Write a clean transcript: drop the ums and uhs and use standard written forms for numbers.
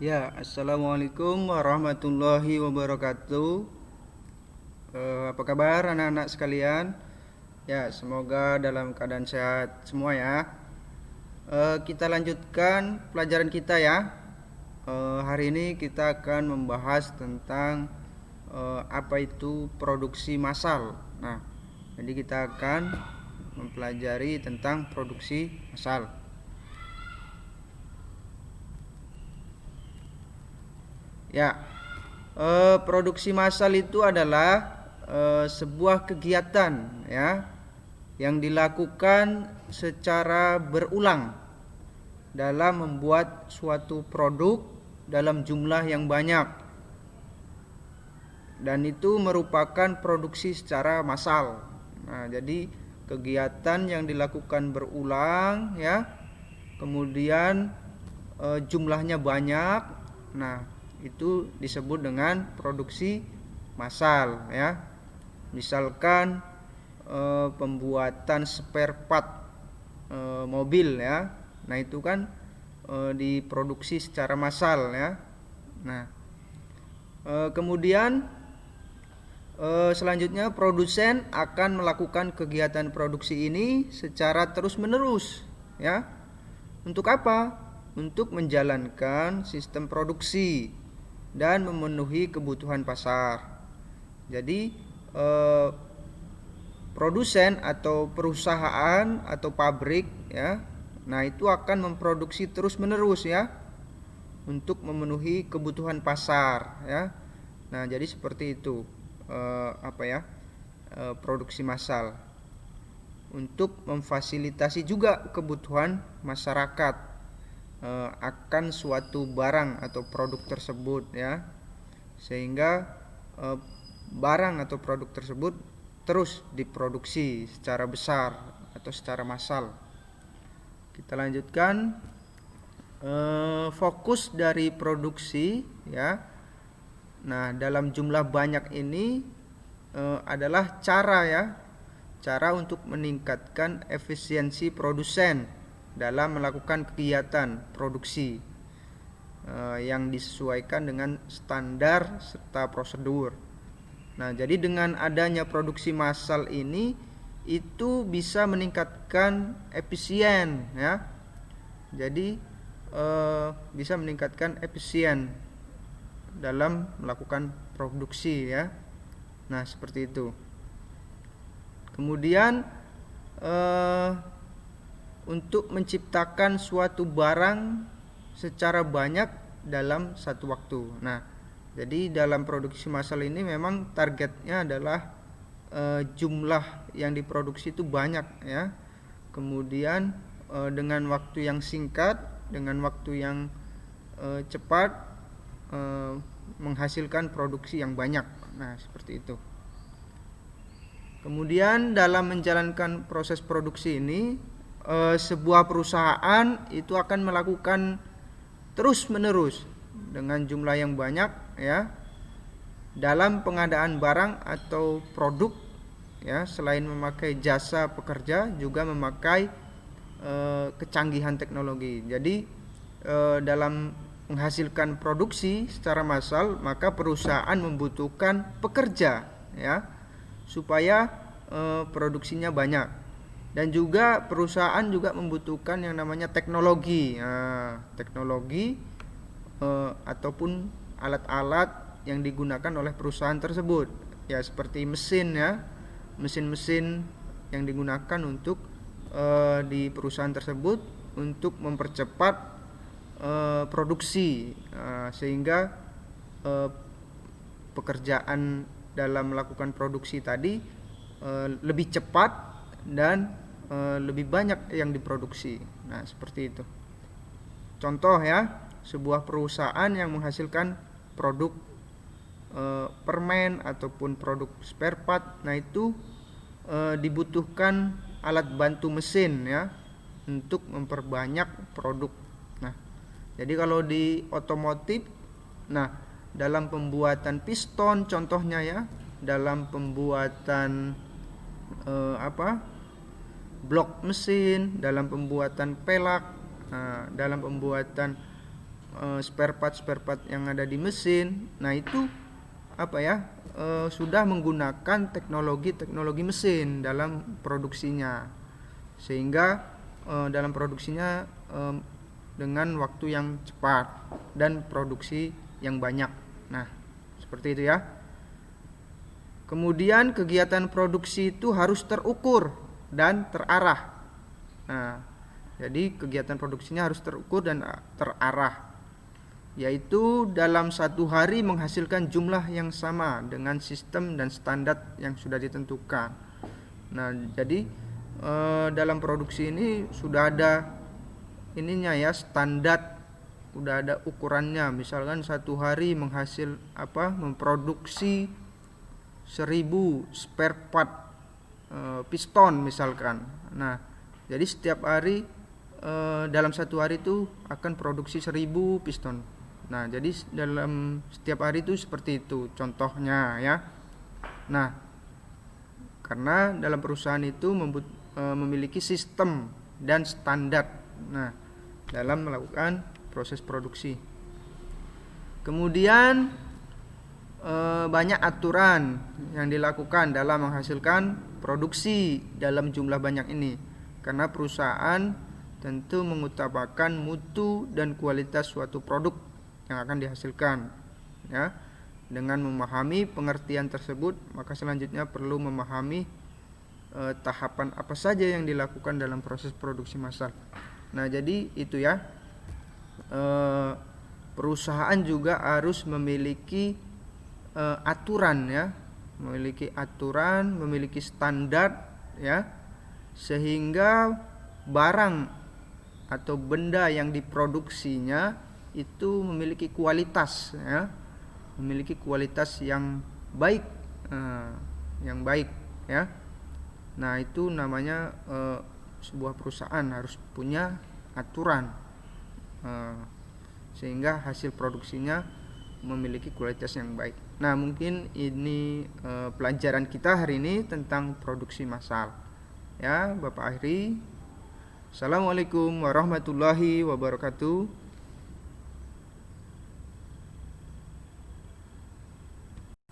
Ya, assalamualaikum warahmatullahi wabarakatuh. Apa kabar anak-anak sekalian? Ya, semoga dalam keadaan sehat semua ya. Kita lanjutkan pelajaran kita ya. Hari ini kita akan membahas tentang apa itu produksi massal. Nah, jadi kita akan mempelajari tentang produksi massal. Ya, produksi massal itu adalah sebuah kegiatan ya yang dilakukan secara berulang dalam membuat suatu produk dalam jumlah yang banyak, dan itu merupakan produksi secara massal. Nah, jadi kegiatan yang dilakukan berulang ya, kemudian jumlahnya banyak. Nah, itu disebut dengan produksi massal ya. Misalkan pembuatan spare part mobil ya. Nah, itu kan diproduksi secara massal ya. Nah, kemudian selanjutnya produsen akan melakukan kegiatan produksi ini secara terus-menerus ya. Untuk apa? Untuk menjalankan sistem produksi dan memenuhi kebutuhan pasar. Jadi produsen atau perusahaan atau pabrik ya, nah itu akan memproduksi terus-menerus ya untuk memenuhi kebutuhan pasar ya. Nah, jadi seperti itu produksi massal untuk memfasilitasi juga kebutuhan masyarakat akan suatu barang atau produk tersebut ya, sehingga barang atau produk tersebut terus diproduksi secara besar atau secara massal. Kita lanjutkan. Fokus dari produksi ya. Nah, dalam jumlah banyak ini adalah cara untuk meningkatkan efisiensi produsen dalam melakukan kegiatan produksi yang disesuaikan dengan standar serta prosedur. Nah, jadi dengan adanya produksi massal ini itu bisa meningkatkan efisien ya. Jadi bisa meningkatkan efisien dalam melakukan produksi ya. Nah, seperti itu. Kemudian untuk menciptakan suatu barang secara banyak dalam satu waktu. Nah, jadi dalam produksi massal ini memang targetnya adalah jumlah yang diproduksi itu banyak ya. Kemudian dengan waktu yang singkat, dengan waktu yang cepat, menghasilkan produksi yang banyak. Nah, seperti itu. Kemudian dalam menjalankan proses produksi ini, sebuah perusahaan itu akan melakukan terus-menerus dengan jumlah yang banyak ya dalam pengadaan barang atau produk ya. Selain memakai jasa pekerja, juga memakai kecanggihan teknologi. Jadi dalam menghasilkan produksi secara massal, maka perusahaan membutuhkan pekerja ya supaya produksinya banyak, dan juga perusahaan juga membutuhkan yang namanya teknologi. Nah, teknologi ataupun alat-alat yang digunakan oleh perusahaan tersebut ya, seperti mesin ya, mesin-mesin yang digunakan untuk di perusahaan tersebut untuk mempercepat produksi sehingga pekerjaan dalam melakukan produksi tadi lebih cepat dan lebih banyak yang diproduksi. Nah, seperti itu. Contoh ya, sebuah perusahaan yang menghasilkan produk permen ataupun produk spare part, nah itu dibutuhkan alat bantu mesin ya untuk memperbanyak produk. Nah, jadi kalau di otomotif, nah dalam pembuatan piston contohnya ya, dalam pembuatan blok mesin, dalam pembuatan pelak, dalam pembuatan spare part yang ada di mesin. Nah itu sudah menggunakan teknologi mesin dalam produksinya, sehingga dalam produksinya dengan waktu yang cepat dan produksi yang banyak. Nah seperti itu ya. Kemudian kegiatan produksi itu harus terukur dan terarah. Nah jadi kegiatan produksinya harus terukur dan terarah, yaitu dalam satu hari menghasilkan jumlah yang sama dengan sistem dan standar yang sudah ditentukan. Nah jadi dalam produksi ini sudah ada ininya ya, standar, udah ada ukurannya. Misalkan satu hari memproduksi 1000 spare part piston misalkan. Nah jadi setiap hari dalam satu hari itu akan produksi 1000 piston. Nah jadi dalam setiap hari itu seperti itu contohnya ya. Nah karena dalam perusahaan itu memiliki sistem dan standar dalam melakukan proses produksi. Kemudian banyak aturan yang dilakukan dalam menghasilkan produksi dalam jumlah banyak ini, karena perusahaan tentu mengutamakan mutu dan kualitas suatu produk yang akan dihasilkan ya. Dengan memahami pengertian tersebut, maka selanjutnya perlu memahami tahapan apa saja yang dilakukan dalam proses produksi massal. Nah jadi itu ya, perusahaan juga harus memiliki aturan ya, memiliki standar ya, sehingga barang atau benda yang diproduksinya itu memiliki kualitas ya, memiliki kualitas yang baik, ya. Nah itu namanya sebuah perusahaan harus punya aturan sehingga hasil produksinya memiliki kualitas yang baik. Nah mungkin ini pelajaran kita hari ini tentang produksi massal ya. Bapak akhiri. Assalamualaikum warahmatullahi wabarakatuh.